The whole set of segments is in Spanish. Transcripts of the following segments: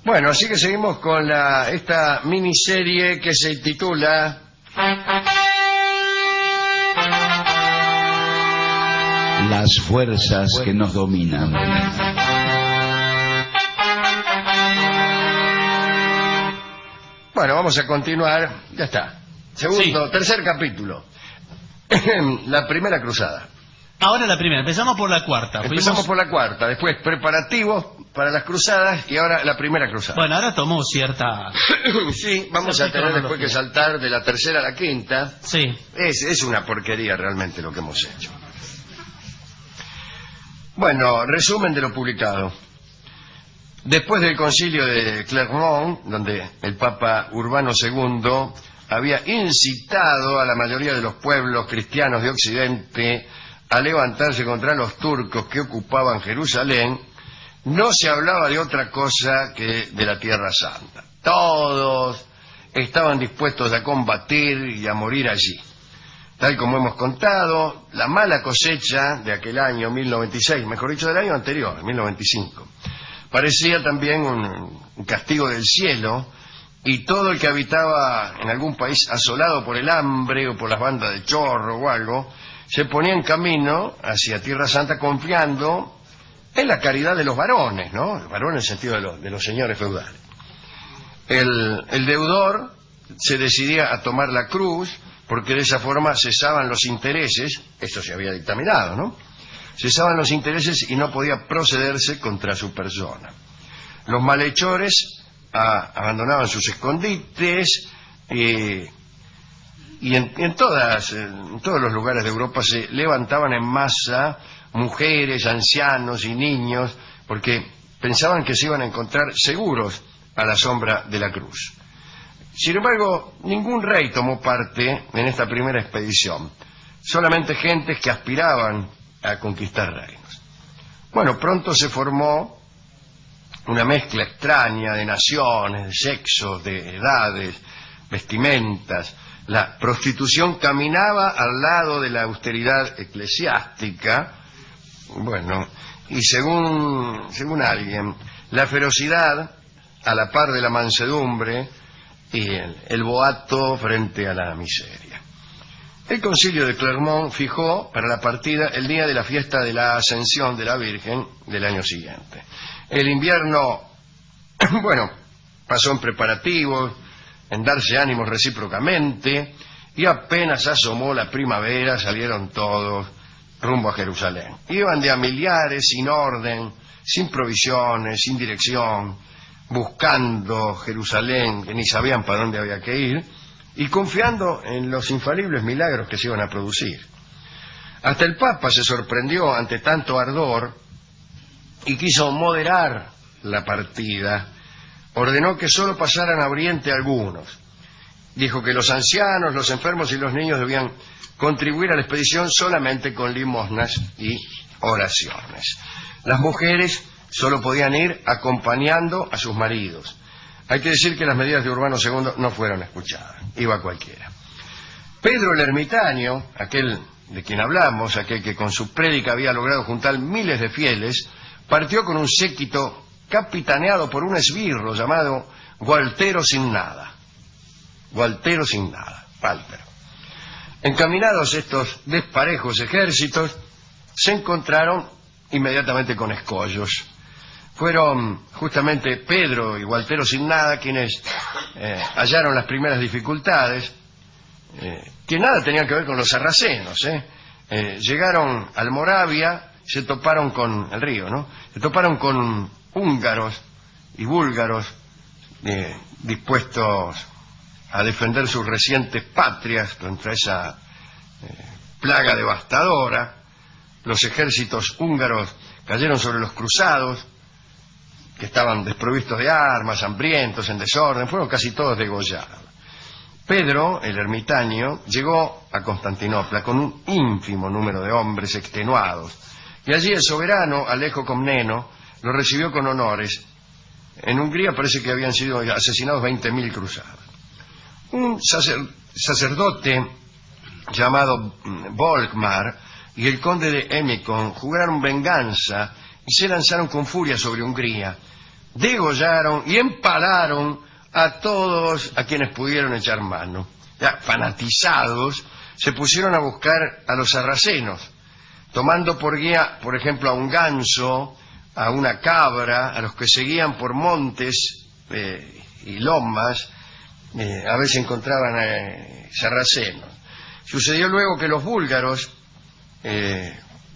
Bueno, así que seguimos con esta miniserie que se titula Las fuerzas que nos dominan. Bueno, vamos a continuar. Ya está. Tercer capítulo. La primera cruzada. Ahora la primera, empezamos por la cuarta. Empezamos por la cuarta, después preparativos para las cruzadas y ahora la primera cruzada. Bueno, ahora tomó cierta... Sí, vamos a tener después que saltar de la tercera a la quinta. Sí. Es una porquería realmente lo que hemos hecho. Bueno, resumen de lo publicado. Después del concilio de Clermont, donde el Papa Urbano II había incitado a la mayoría de los pueblos cristianos de Occidente a levantarse contra los turcos que ocupaban Jerusalén, no se hablaba de otra cosa que de la Tierra Santa. Todos estaban dispuestos a combatir y a morir allí. Tal como hemos contado, la mala cosecha de aquel año 1096, mejor dicho del año anterior, 1095, parecía también un castigo del cielo, y todo el que habitaba en algún país asolado por el hambre o por las bandas de chorro o algo, se ponía en camino hacia Tierra Santa confiando en la caridad de los varones, ¿no? Los varones en el sentido de los señores feudales. El deudor se decidía a tomar la cruz porque de esa forma cesaban los intereses, esto se había dictaminado, ¿no? Cesaban los intereses y no podía procederse contra su persona. Los malhechores abandonaban sus escondites y en todos los lugares de Europa se levantaban en masa mujeres, ancianos y niños, porque pensaban que se iban a encontrar seguros a la sombra de la cruz. Sin embargo, ningún rey tomó parte en esta primera expedición, solamente gentes que aspiraban a conquistar reinos. Bueno, pronto se formó una mezcla extraña de naciones, de sexos, de edades, vestimentas. La prostitución caminaba al lado de la austeridad eclesiástica, bueno, y según alguien, la ferocidad a la par de la mansedumbre y el boato frente a la miseria. El concilio de Clermont fijó para la partida el día de la fiesta de la Ascensión de la Virgen del año siguiente. El invierno, bueno, pasó en preparativos, en darse ánimos recíprocamente, y apenas asomó la primavera salieron todos rumbo a Jerusalén. Iban de a millares, sin orden, sin provisiones, sin dirección, buscando Jerusalén, que ni sabían para dónde había que ir, y confiando en los infalibles milagros que se iban a producir. Hasta el Papa se sorprendió ante tanto ardor y quiso moderar la partida. Ordenó que solo pasaran a Oriente algunos. Dijo que los ancianos, los enfermos y los niños debían contribuir a la expedición solamente con limosnas y oraciones. Las mujeres solo podían ir acompañando a sus maridos. Hay que decir que las medidas de Urbano II no fueron escuchadas. Iba cualquiera. Pedro el Ermitaño, aquel de quien hablamos, aquel que con su prédica había logrado juntar miles de fieles, partió con un séquito capitaneado por un esbirro llamado Gualtero sin nada. Gualtero sin nada, Walter. Encaminados estos desparejos ejércitos, se encontraron inmediatamente con escollos. Fueron justamente Pedro y Gualtero sin nada quienes hallaron las primeras dificultades, que nada tenían que ver con los sarracenos. Llegaron al Moravia, se toparon con el río, ¿no? Se toparon con húngaros y búlgaros dispuestos a defender sus recientes patrias contra esa plaga devastadora. Los ejércitos húngaros cayeron sobre los cruzados, que estaban desprovistos de armas, hambrientos, en desorden, fueron casi todos degollados. Pedro, el ermitaño, llegó a Constantinopla con un ínfimo número de hombres extenuados, y allí el soberano, Alejo Comneno, lo recibió con honores. En Hungría parece que habían sido asesinados 20.000 cruzados. Un sacerdote llamado Volkmar y el conde de Emmikon juraron venganza y se lanzaron con furia sobre Hungría, degollaron y empalaron a todos a quienes pudieron echar mano. Ya fanatizados, se pusieron a buscar a los sarracenos, tomando por guía, por ejemplo, a un ganso, a una cabra, a los que seguían por montes y lomas, a ver si encontraban sarracenos. Sucedió luego que los búlgaros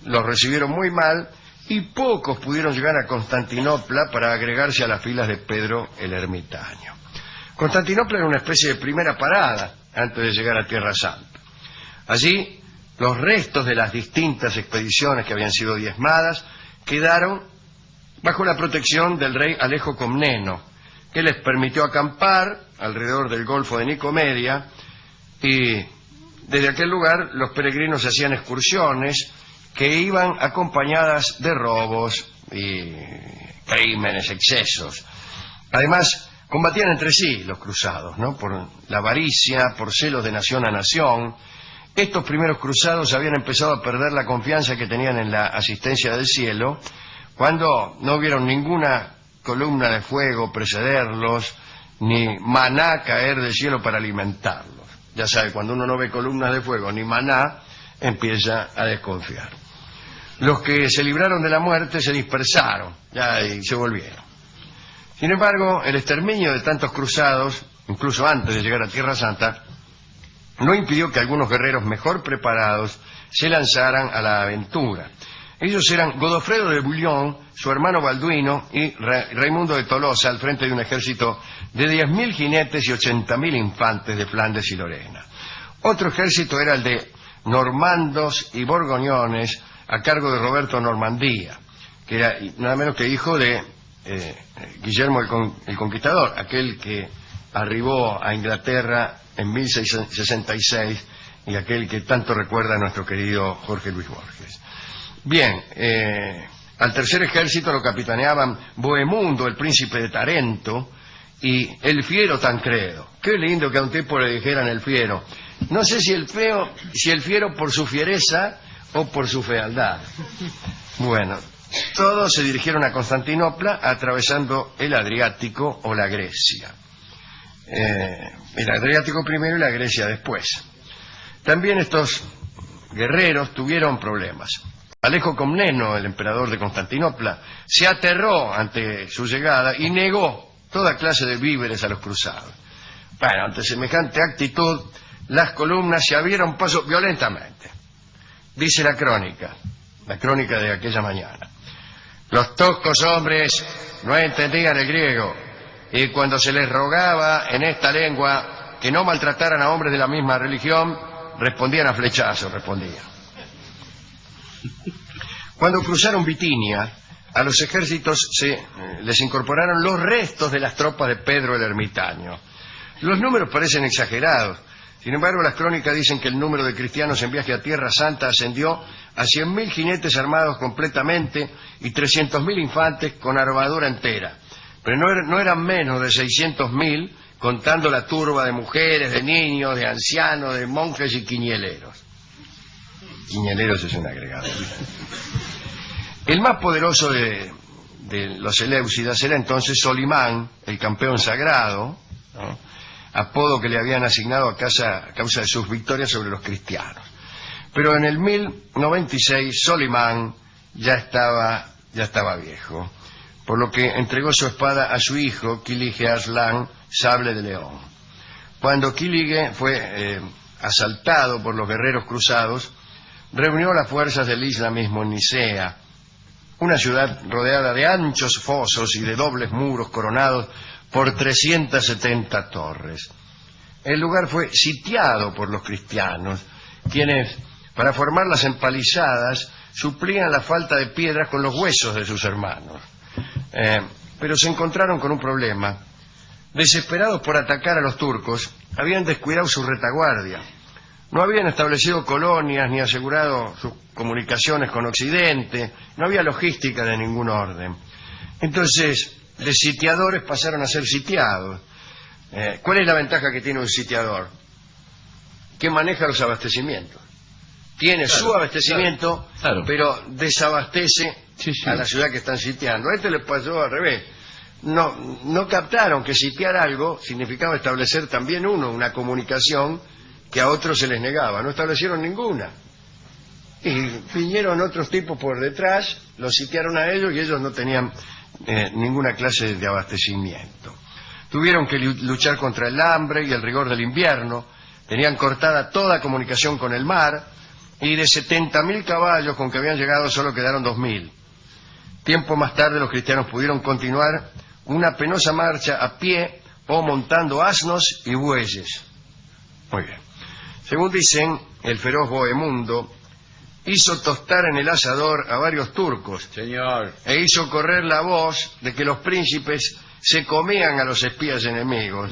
los recibieron muy mal y pocos pudieron llegar a Constantinopla para agregarse a las filas de Pedro el Ermitaño. Constantinopla era una especie de primera parada antes de llegar a Tierra Santa. Allí, los restos de las distintas expediciones que habían sido diezmadas quedaron bajo la protección del rey Alejo Comneno, que les permitió acampar alrededor del Golfo de Nicomedia, y desde aquel lugar los peregrinos hacían excursiones que iban acompañadas de robos y crímenes, excesos. Además, combatían entre sí los cruzados, ¿no? Por la avaricia, por celos de nación a nación. Estos primeros cruzados habían empezado a perder la confianza que tenían en la asistencia del cielo cuando no vieron ninguna columna de fuego precederlos, ni maná caer del cielo para alimentarlos. Ya sabe, cuando uno no ve columnas de fuego ni maná, empieza a desconfiar. Los que se libraron de la muerte se dispersaron y se volvieron. Sin embargo, el exterminio de tantos cruzados, incluso antes de llegar a Tierra Santa, no impidió que algunos guerreros mejor preparados se lanzaran a la aventura. Ellos eran Godofredo de Bouillon, su hermano Balduino y Raimundo de Tolosa, al frente de un ejército de 10.000 jinetes y 80.000 infantes de Flandes y Lorena. Otro ejército era el de normandos y borgoñones, a cargo de Roberto Normandía, que era nada menos que hijo de Guillermo el Conquistador, aquel que arribó a Inglaterra en 1666 y aquel que tanto recuerda a nuestro querido Jorge Luis Borges. Bien, al tercer ejército lo capitaneaban Bohemundo, el príncipe de Tarento, y el fiero Tancredo. Qué lindo que a un tipo le dijeran el fiero. No sé si el fiero por su fiereza o por su fealdad. Bueno, todos se dirigieron a Constantinopla atravesando el Adriático o la Grecia. El Adriático primero y la Grecia después. También estos guerreros tuvieron problemas. Alejo Comneno, el emperador de Constantinopla, se aterró ante su llegada y negó toda clase de víveres a los cruzados. Bueno, ante semejante actitud, las columnas se abrieron paso violentamente. Dice la crónica de aquella mañana: los toscos hombres no entendían el griego, y cuando se les rogaba en esta lengua que no maltrataran a hombres de la misma religión, respondían a flechazos, Cuando cruzaron Bitinia, a los ejércitos les incorporaron los restos de las tropas de Pedro el Ermitaño. Los números parecen exagerados. Sin embargo, las crónicas dicen que el número de cristianos en viaje a Tierra Santa ascendió a 100.000 jinetes armados completamente y 300.000 infantes con armadura entera. Pero no eran menos de 600.000, contando la turba de mujeres, de niños, de ancianos, de monjes y quiñeleros. Quiñeleros es un agregado. El más poderoso de los eleusidas era entonces Solimán, el campeón sagrado, ¿no? Apodo que le habían asignado a causa de sus victorias sobre los cristianos. Pero en el 1096 Solimán ya estaba viejo, por lo que entregó su espada a su hijo Kilige Arslan, Sable de León. Cuando Kilige fue asaltado por los guerreros cruzados, reunió las fuerzas del islamismo en Nicea, una ciudad rodeada de anchos fosos y de dobles muros coronados por 370 torres. El lugar fue sitiado por los cristianos, quienes, para formar las empalizadas, suplían la falta de piedras con los huesos de sus hermanos. Pero se encontraron con un problema. Desesperados por atacar a los turcos, habían descuidado su retaguardia. No habían establecido colonias ni asegurado sus comunicaciones con Occidente, no había logística de ningún orden. Entonces, de sitiadores pasaron a ser sitiados. ¿Cuál es la ventaja que tiene un sitiador? Que maneja los abastecimientos. Tiene su abastecimiento, pero desabastece a la ciudad que están sitiando. A este le pasó al revés. no captaron que sitiar algo significaba establecer también una comunicación que a otros se les negaba. No establecieron ninguna. Y vinieron otros tipos por detrás, los sitiaron a ellos y ellos no tenían ninguna clase de abastecimiento. Tuvieron que luchar contra el hambre y el rigor del invierno, tenían cortada toda comunicación con el mar, y de 70.000 caballos con que habían llegado solo quedaron 2.000. Tiempo más tarde los cristianos pudieron continuar una penosa marcha a pie o montando asnos y bueyes. Muy bien. Según dicen, el feroz Bohemundo hizo tostar en el asador a varios turcos. Señor. E hizo correr la voz de que los príncipes se comían a los espías enemigos.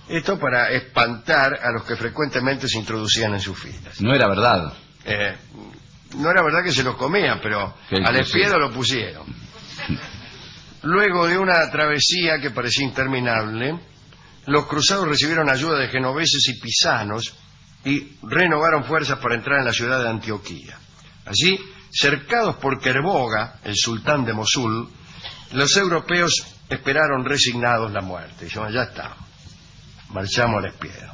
Esto para espantar a los que frecuentemente se introducían en sus filas. No era verdad. No era verdad que se los comían, pero al espía lo pusieron. Luego de una travesía que parecía interminable, los cruzados recibieron ayuda de genoveses y pisanos y renovaron fuerzas para entrar en la ciudad de Antioquía. Allí, cercados por Kerboga, el sultán de Mosul, los europeos esperaron resignados la muerte. Dijeron, ya está, marchamos al Espiedo.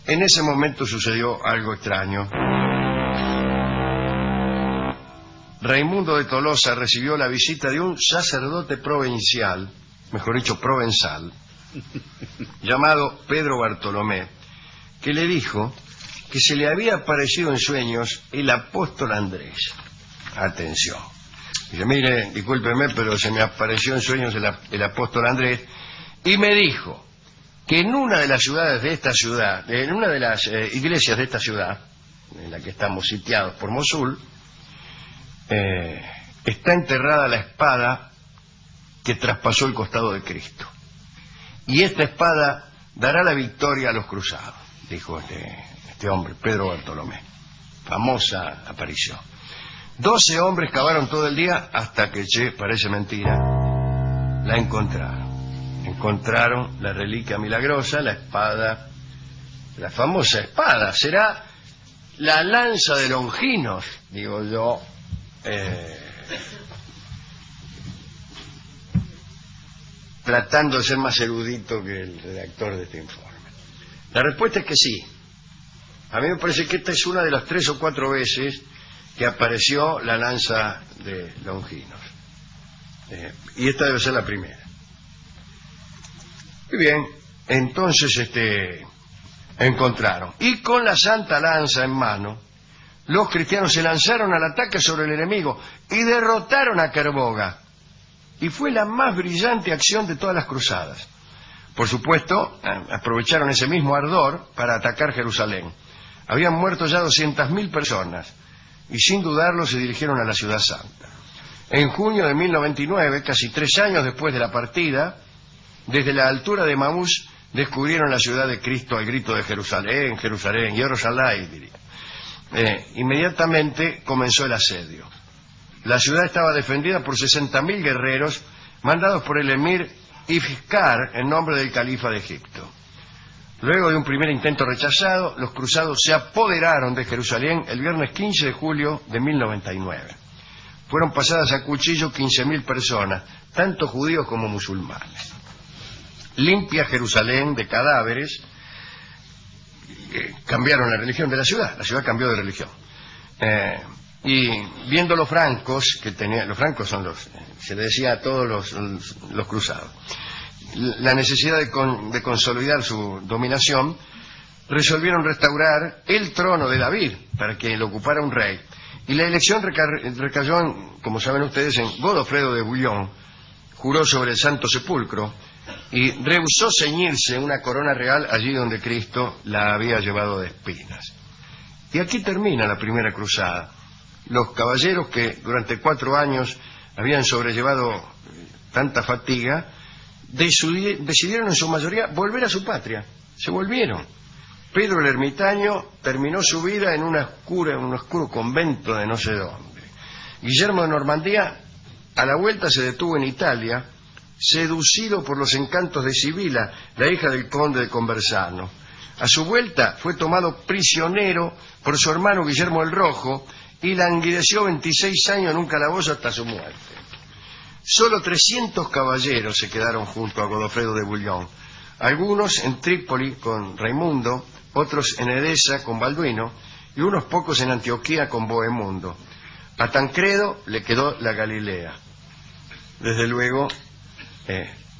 En ese momento sucedió algo extraño. Raimundo de Tolosa recibió la visita de un sacerdote provincial, mejor dicho, provenzal, llamado Pedro Bartolomé, que le dijo que se le había aparecido en sueños el apóstol Andrés. Atención. Dice, mire, discúlpeme, pero se me apareció en sueños el apóstol Andrés, y me dijo que en una de las ciudades de esta ciudad, en una de las iglesias de esta ciudad, en la que estamos sitiados por Mosul, está enterrada la espada que traspasó el costado de Cristo. Y esta espada dará la victoria a los cruzados, dijo este hombre, Pedro Bartolomé. Famosa aparición. 12 hombres cavaron todo el día hasta que, parece mentira, la encontraron. Encontraron la reliquia milagrosa, la espada, la famosa espada. Será la lanza de Longinos, digo yo, tratando de ser más erudito que el redactor de este informe. La respuesta es que sí. A mí me parece que esta es una de las 3 o 4 veces que apareció la lanza de Longinos. Y esta debe ser la primera. Muy bien, entonces encontraron. Y con la santa lanza en mano, los cristianos se lanzaron al ataque sobre el enemigo y derrotaron a Kerboga. Y fue la más brillante acción de todas las cruzadas. Por supuesto, aprovecharon ese mismo ardor para atacar Jerusalén. Habían muerto ya 200.000 personas y sin dudarlo se dirigieron a la ciudad santa. En junio de 1099, casi 3 años después de la partida, desde la altura de Mamús descubrieron la ciudad de Cristo al grito de Jerusalén, Jerusalén, Jerusalén, diría. Inmediatamente comenzó el asedio. La ciudad estaba defendida por 60.000 guerreros mandados por el emir Ifkar en nombre del califa de Egipto. Luego de un primer intento rechazado, los cruzados se apoderaron de Jerusalén el viernes 15 de julio de 1099. Fueron pasadas a cuchillo 15.000 personas, tanto judíos como musulmanes. Limpia Jerusalén de cadáveres, cambiaron la religión de la ciudad cambió de religión. Y viendo los francos, que tenían, los francos son se le decía a todos los cruzados, la necesidad de consolidar su dominación, resolvieron restaurar el trono de David para que lo ocupara un rey. Y la elección recayó, como saben ustedes, en Godofredo de Bouillon. Juró sobre el Santo Sepulcro y rehusó ceñirse una corona real allí donde Cristo la había llevado de espinas. Y aquí termina la primera cruzada. Los caballeros que durante 4 años habían sobrellevado tanta fatiga, decidieron en su mayoría volver a su patria. Se volvieron. Pedro el Ermitaño terminó su vida en un oscuro convento de no sé dónde. Guillermo de Normandía, a la vuelta, se detuvo en Italia, seducido por los encantos de Sibila, la hija del conde de Conversano. A su vuelta fue tomado prisionero por su hermano Guillermo el Rojo y languideció 26 años en un calabozo hasta su muerte. Solo 300 caballeros se quedaron junto a Godofredo de Bouillon, algunos en Trípoli con Raimundo, otros en Edesa con Balduino y unos pocos en Antioquía con Bohemundo. A Tancredo le quedó la Galilea. Desde luego,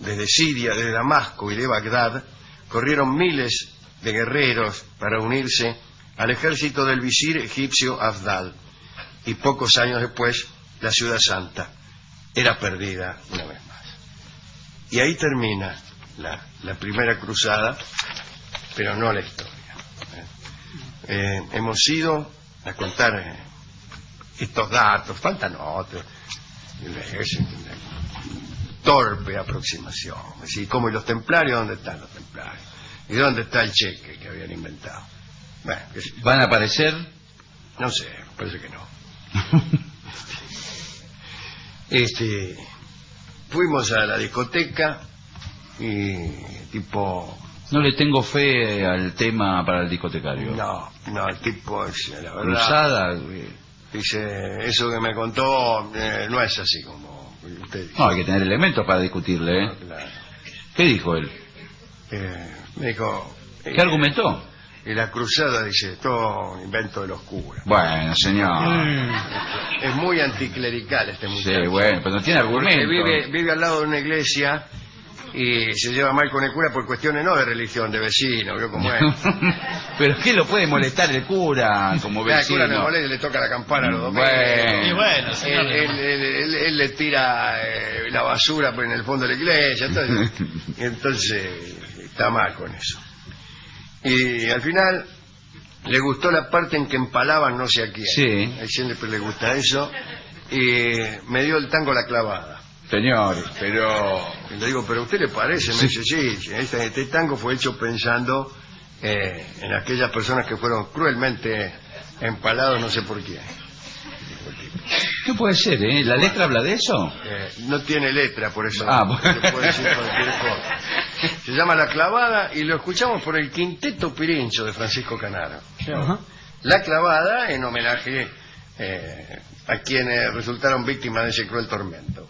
desde Siria, desde Damasco y de Bagdad, corrieron miles de guerreros para unirse al ejército del visir egipcio Abdal, y pocos años después la ciudad santa era perdida una vez más. Y ahí termina la primera cruzada, pero no la historia. Hemos ido a contar estos datos, faltan otros. Es una torpe aproximación. Es decir, ¿cómo y los templarios? ¿Dónde están los templarios? ¿Y dónde está el cheque que habían inventado? Bueno, ¿van a aparecer? No sé, parece que no. Fuimos a la discoteca y tipo... No le tengo fe al tema para el discotecario. No, el tipo es, la verdad... Cruzada... Dice, eso que me contó no es así como usted dice. No, hay que tener elementos para discutirle, ¿eh? No, claro. ¿Qué dijo él? Me dijo... ¿Qué argumentó? Y la cruzada, dice, todo un invento de los curas. Bueno, señor. Es muy anticlerical este muchacho. Sí, bueno, pero no tiene argumento. Vive al lado de una iglesia y se lleva mal con el cura por cuestiones no de religión, de vecino, ¿vio cómo es? ¿Pero qué lo puede molestar el cura como vecino? El cura le molesta y le toca la campana a los domingos. Y bueno, señor. Él le tira la basura en el fondo de la iglesia, entonces está mal con eso. Y al final le gustó la parte en que empalaban no sé a quién. Sí. A él siempre le gusta eso. Y me dio el tango La Clavada. Señor, pero... Y le digo, ¿pero a usted le parece? Me dice, sí, este tango fue hecho pensando en aquellas personas que fueron cruelmente empalados no sé por quién. ¿Qué puede ser, eh? ¿La letra habla de eso? No tiene letra, por eso bueno. se puede decir cualquier cosa. Se llama La Clavada y lo escuchamos por el Quinteto Pirincho de Francisco Canaro. Ajá. La Clavada en homenaje a quienes resultaron víctimas de ese cruel tormento.